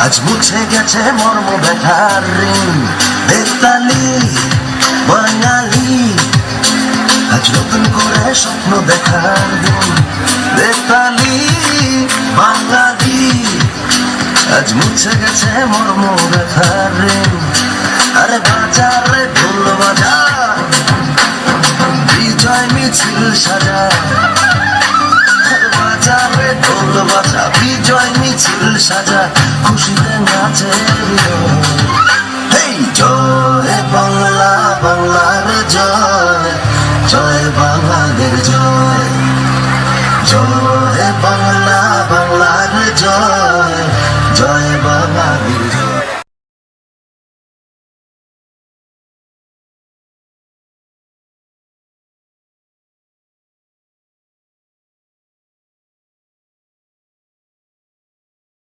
আজ মুছে গেছে মর্ম ব্যথার ঋণ, বেতালি বাঙালি আজ নতুন করে স্বপ্ন দেখার দিন। বেতালি বাঙালি আজ মুছে গেছে মর্ম ব্যথার ঋণ। আরে বাজারে ঢোল বাজা, বিজয় মিছিল সাজা। বাজারে ঢোল বাজা, বিজয় মিছিল সাজা, খুশিতে নাচে হৃদয়। হেই জয় বাংলা, বাংলার জয়, জয় বাঙালির জয়। জয় বাংলা, বাংলার জয়, জয় বাংলা।